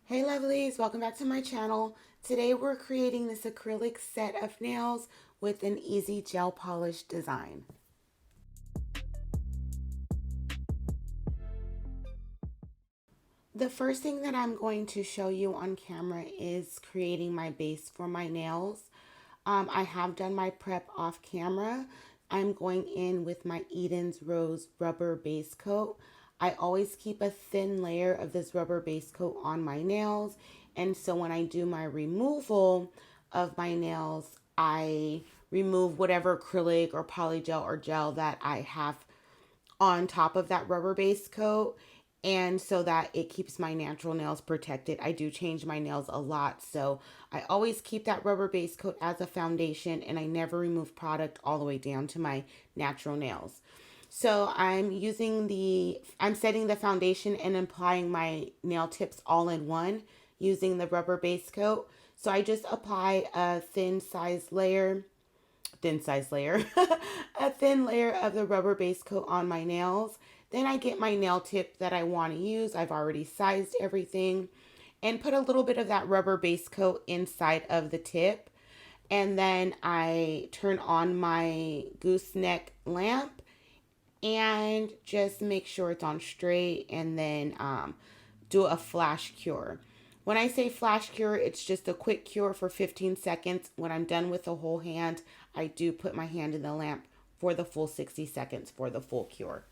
Hey lovelies, welcome back to my channel. Today we're creating this acrylic set of nails with an easy gel polish design. The first thing that I'm going to show you on camera is creating my base for my nails. I have done my prep off camera. I'm going in with my Eden's Rose rubber base coat. I always keep a thin layer of this rubber base coat on my nails. And so when I do my removal of my nails, I remove whatever acrylic or polygel or gel that I have on top of that rubber base coat, and so that it keeps my natural nails protected. I do change my nails a lot, so I always keep that rubber base coat as a foundation, and I never remove product all the way down to my natural nails. So I'm setting the foundation and applying my nail tips all in one using the rubber base coat. So I just apply a thin size layer, a thin layer of the rubber base coat on my nails. Then I get my nail tip that I want to use. I've already sized everything and put a little bit of that rubber base coat inside of the tip. And then I turn on my gooseneck lamp and just make sure it's on straight, and then do a flash cure. When I say flash cure, it's just a quick cure for 15 seconds. When I'm done with the whole hand, I do put my hand in the lamp for the full 60 seconds for the full cure.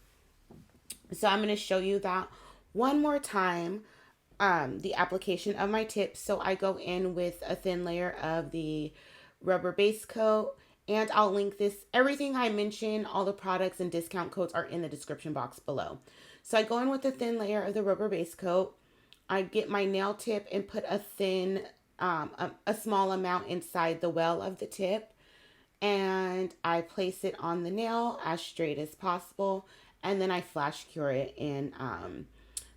So I'm going to show you that one more time, the application of my tips. So I go in with a thin layer of the rubber base coat, and I'll link this. Everything I mention, all the products and discount codes are in the description box below. So I go in with a thin layer of the rubber base coat. I get my nail tip and put a small amount inside the well of the tip, and I place it on the nail as straight as possible, and then I flash cure it in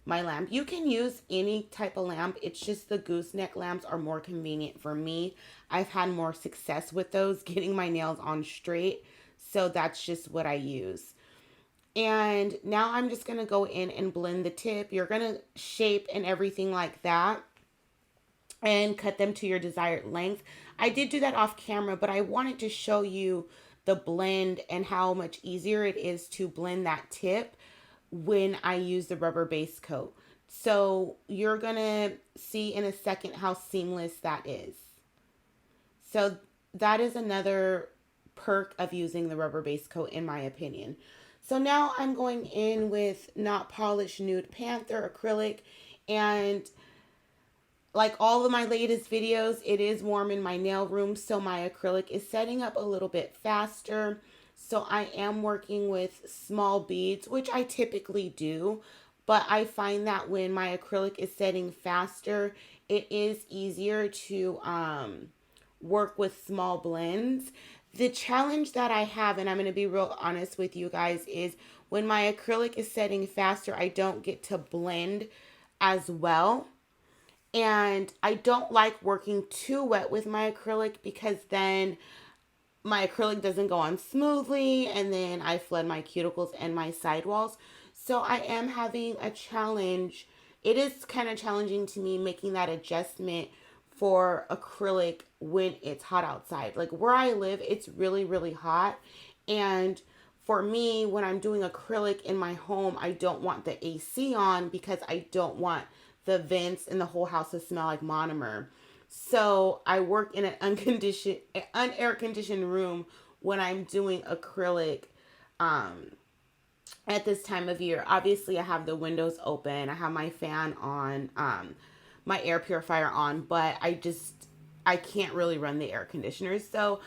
my lamp. You can use any type of lamp. It's just the gooseneck lamps are more convenient for me. I've had more success with those getting my nails on straight, so that's just what I use. And now I'm just going to go in and blend the tip. You're going to shape and everything like that and cut them to your desired length. I did do that off camera, but I wanted to show you the blend and how much easier it is to blend that tip when I use the rubber base coat. So you're going to see in a second how seamless that is. So that is another perk of using the rubber base coat, in my opinion. So now I'm going in with Not Polished Nude Panther acrylic, and like all of my latest videos, it is warm in my nail room, so my acrylic is setting up a little bit faster. So I am working with small beads, which I typically do, but I find that when my acrylic is setting faster, it is easier to work with small blends. The challenge that I have, and I'm going to be real honest with you guys, is when my acrylic is setting faster, I don't get to blend as well. And I don't like working too wet with my acrylic, because then my acrylic doesn't go on smoothly, and then I flood my cuticles and my sidewalls. So I am having a challenge. It is kind of challenging to me making that adjustment for acrylic when it's hot outside. Like where I live, it's really, really hot. And for me, when I'm doing acrylic in my home, I don't want the AC on because I don't want the vents in the whole house to smell like monomer. So I work in an unair conditioned room when I'm doing acrylic at this time of year. Obviously, I have the windows open. I have my fan on, my air purifier on, but I can't really run the air conditioners. So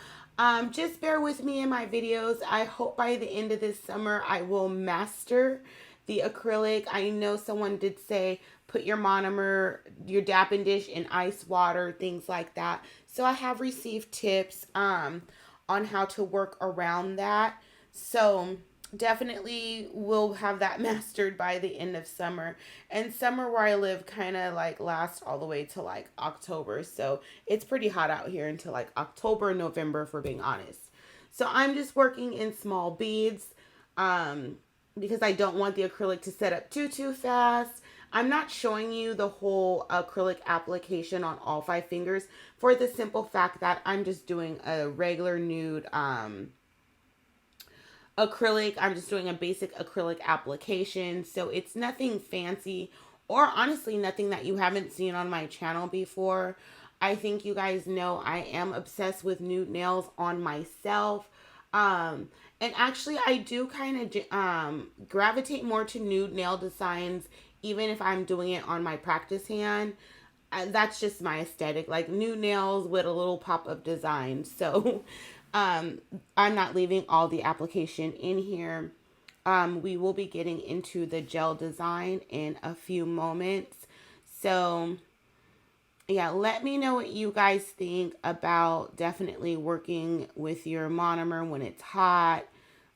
just bear with me in my videos. I hope by the end of this summer, I will master the acrylic. I know someone did say, put your monomer, your dapping dish in ice water, things like that. So I have received tips on how to work around that. So definitely will have that mastered by the end of summer. And summer where I live kind of like lasts all the way to like October. So it's pretty hot out here until like October, November, for being honest. So I'm just working in small beads because I don't want the acrylic to set up too fast. I'm not showing you the whole acrylic application on all 5 fingers for the simple fact that I'm just doing a regular nude acrylic. I'm just doing a basic acrylic application. So it's nothing fancy, or honestly nothing that you haven't seen on my channel before. I think you guys know I am obsessed with nude nails on myself. And actually I do kind of gravitate more to nude nail designs even if I'm doing it on my practice hand. That's just my aesthetic, like nude nails with a little pop of design. So I'm not leaving all the application in here. We will be getting into the gel design in a few moments. So yeah, let me know what you guys think about definitely working with your monomer when it's hot.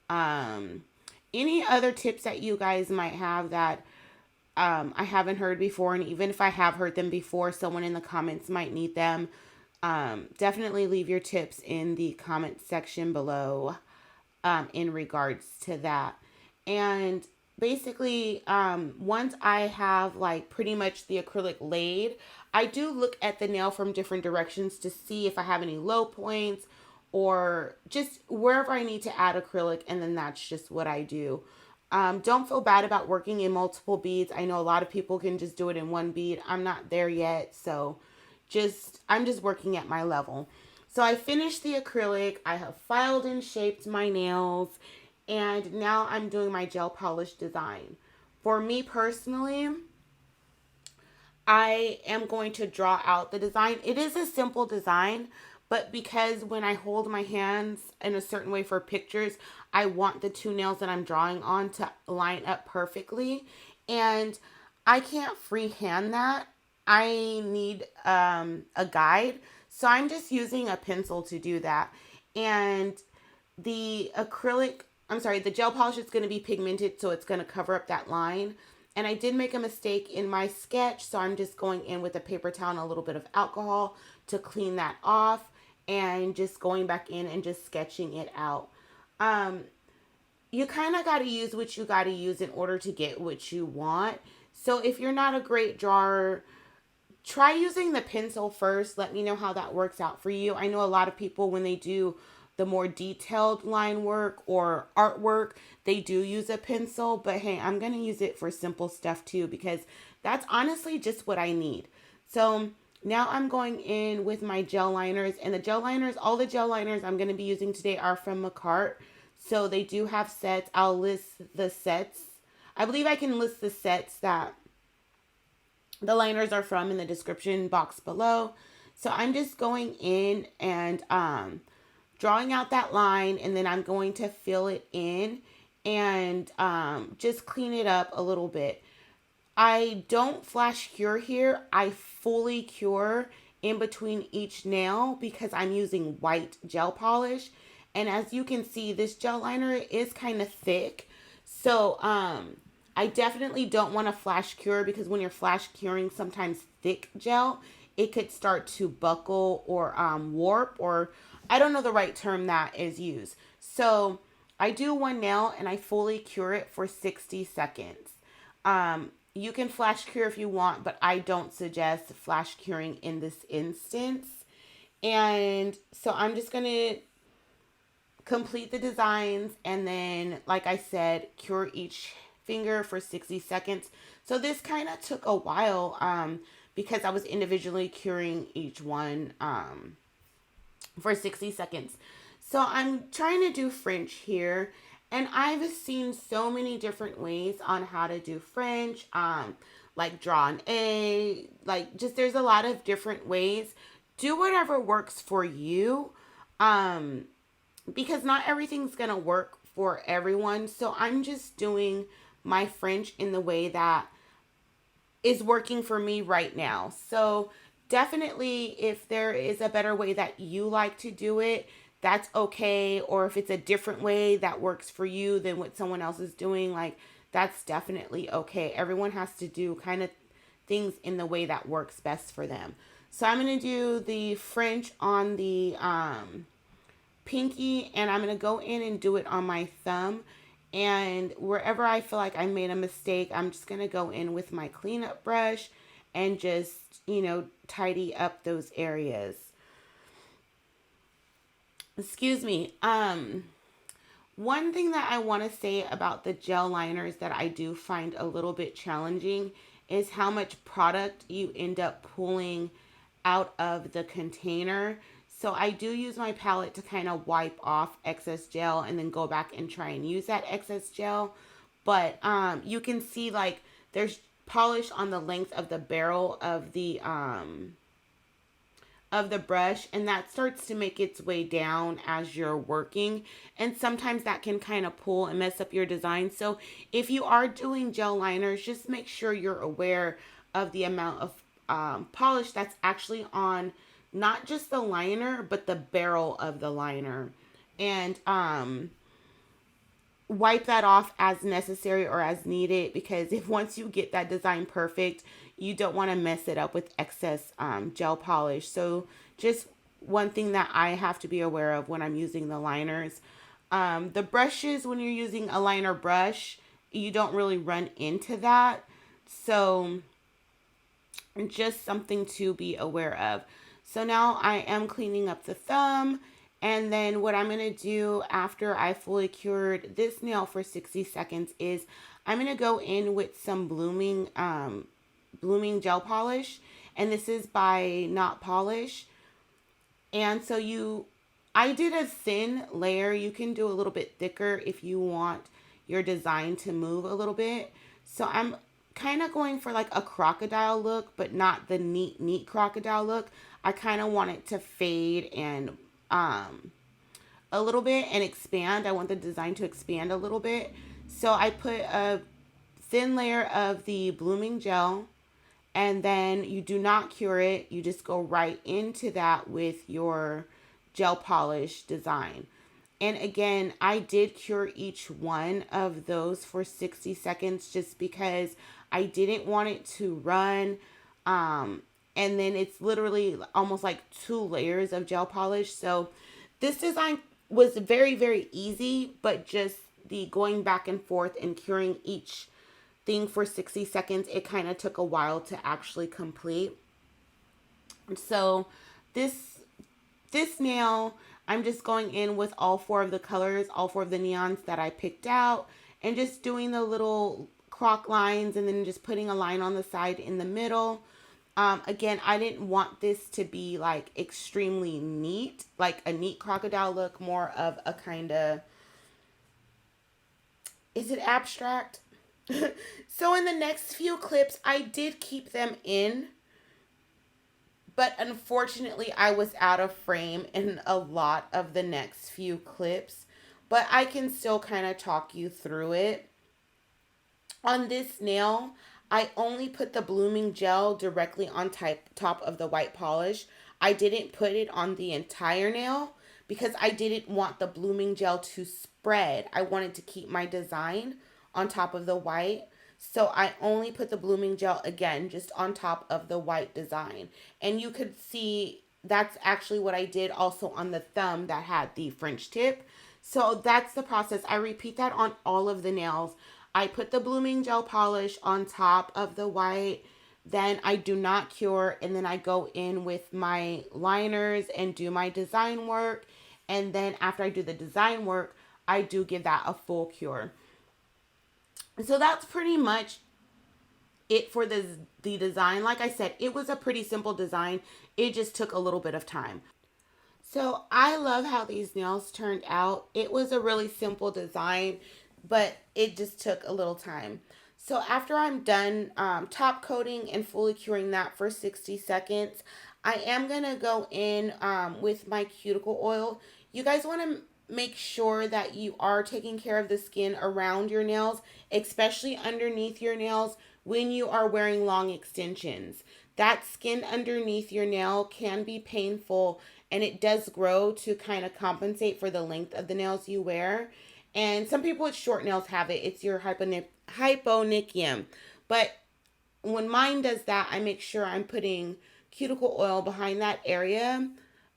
Any other tips that you guys might have that I haven't heard before, and even if I have heard them before, someone in the comments might need them. Definitely leave your tips in the comment section below in regards to that. And basically, once I have like pretty much the acrylic laid, I do look at the nail from different directions to see if I have any low points or just wherever I need to add acrylic, and then that's just what I do. Don't feel bad about working in multiple beads. I know a lot of people can just do it in one bead. I'm not there yet, so I'm just working at my level. So I finished the acrylic. I have filed and shaped my nails, and now I'm doing my gel polish design. For me personally, I am going to draw out the design. It is a simple design, but because when I hold my hands in a certain way for pictures, I want the 2 nails that I'm drawing on to line up perfectly. And I can't freehand that. I need a guide. So I'm just using a pencil to do that. And the the gel polish is going to be pigmented, so it's going to cover up that line. And I did make a mistake in my sketch, so I'm just going in with a paper towel and a little bit of alcohol to clean that off, and just going back in and just sketching it out. You kind of got to use what you got to use in order to get what you want. So if you're not a great drawer, try using the pencil first. Let me know how that works out for you. I know a lot of people, when they do the more detailed line work or artwork, they do use a pencil, but hey, I'm going to use it for simple stuff too, because that's honestly just what I need. So now I'm going in with my gel liners, and the gel liners, all the gel liners I'm going to be using today are from MAKARTT. So they do have sets. I'll list the sets. I believe I can list the sets that the liners are from in the description box below. So I'm just going in and drawing out that line, and then I'm going to fill it in and just clean it up a little bit. I don't flash cure here. I fully cure in between each nail because I'm using white gel polish. And as you can see, this gel liner is kind of thick. So I definitely don't want to flash cure, because when you're flash curing sometimes thick gel, it could start to buckle or warp, or I don't know the right term that is used. So I do one nail and I fully cure it for 60 seconds. You can flash cure if you want, but I don't suggest flash curing in this instance. And so I'm just going to complete the designs, and then, like I said, cure each finger for 60 seconds. So this kind of took a while because I was individually curing each one for 60 seconds. So I'm trying to do French here, and I've seen so many different ways on how to do French, like draw an A, like just there's a lot of different ways. Do whatever works for you, because not everything's going to work for everyone. So I'm just doing my French in the way that is working for me right now. So definitely, if there is a better way that you like to do it, that's okay. Or if it's a different way that works for you than what someone else is doing, like that's definitely okay. Everyone has to do kind of things in the way that works best for them. So I'm going to do the French on the pinky, and I'm going to go in and do it on my thumb. And wherever I feel like I made a mistake, I'm just going to go in with my cleanup brush and just, tidy up those areas. Excuse me. One thing that I want to say about the gel liners that I do find a little bit challenging is how much product you end up pulling out of the container. So I do use my palette to kind of wipe off excess gel and then go back and try and use that excess gel. But you can see like there's polish on the length of the barrel of the brush, and that starts to make its way down as you're working, and sometimes that can kind of pull and mess up your design. So if you are doing gel liners, just make sure you're aware of the amount of polish that's actually on not just the liner but the barrel of the liner, and wipe that off as necessary or as needed, because if once you get that design perfect, you don't want to mess it up with excess gel polish. So just one thing that I have to be aware of when I'm using the liners. The brushes, when you're using a liner brush, you don't really run into that. So just something to be aware of. So now I am cleaning up the thumb. And then what I'm going to do after I fully cured this nail for 60 seconds is I'm going to go in with some blooming gel polish. And this is by Not Polish. And so I did a thin layer. You can do a little bit thicker if you want your design to move a little bit. So I'm kind of going for like a crocodile look, but not the neat crocodile look. I kind of want it to fade and a little bit and expand. I want the design to expand a little bit. So I put a thin layer of the blooming gel, and then you do not cure it. You just go right into that with your gel polish design. And again, I did cure each one of those for 60 seconds just because I didn't want it to run. And then it's literally almost like 2 layers of gel polish. So this design was very, very easy, but just the going back and forth and curing each thing for 60 seconds, it kind of took a while to actually complete. So this nail, I'm just going in with all 4 of the colors, all 4 of the neons that I picked out, and just doing the little croc lines and then just putting a line on the side in the middle. Again, I didn't want this to be like extremely neat, like a neat crocodile look, more of a kind of, is it abstract? So in the next few clips, I did keep them in, but unfortunately I was out of frame in a lot of the next few clips, but I can still kind of talk you through it. On this nail, I only put the blooming gel directly on top of the white polish. I didn't put it on the entire nail because I didn't want the blooming gel to spread. I wanted to keep my design on top of the white. So I only put the blooming gel again just on top of the white design. And you could see that's actually what I did also on the thumb that had the French tip. So that's the process. I repeat that on all of the nails. I put the blooming gel polish on top of the white, then I do not cure, and then I go in with my liners and do my design work, and then after I do the design work, I do give that a full cure. So that's pretty much it for the design. Like I said, it was a pretty simple design. It just took a little bit of time. So I love how these nails turned out. It was a really simple design, but it just took a little time. So after I'm done top coating and fully curing that for 60 seconds, I am going to go in with my cuticle oil. You guys want to make sure that you are taking care of the skin around your nails, especially underneath your nails when you are wearing long extensions. That skin underneath your nail can be painful, and it does grow to kind of compensate for the length of the nails you wear. And some people with short nails have it. It's your hyponychium. But when mine does that, I make sure I'm putting cuticle oil behind that area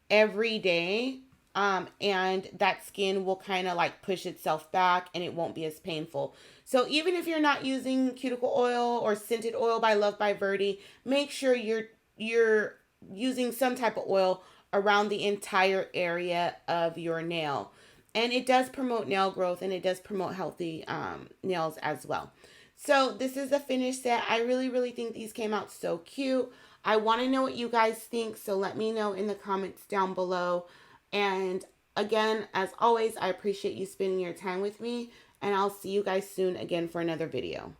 every day. and that skin will kind of like push itself back and it won't be as painful. So even if you're not using cuticle oil or scented oil by Love by Verdie, make sure you're using some type of oil around the entire area of your nail. And it does promote nail growth and it does promote healthy nails as well. So this is the finished set. I really think these came out so cute. I want to know what you guys think, so let me know in the comments down below. And again, as always, I appreciate you spending your time with me, and I'll see you guys soon again for another video.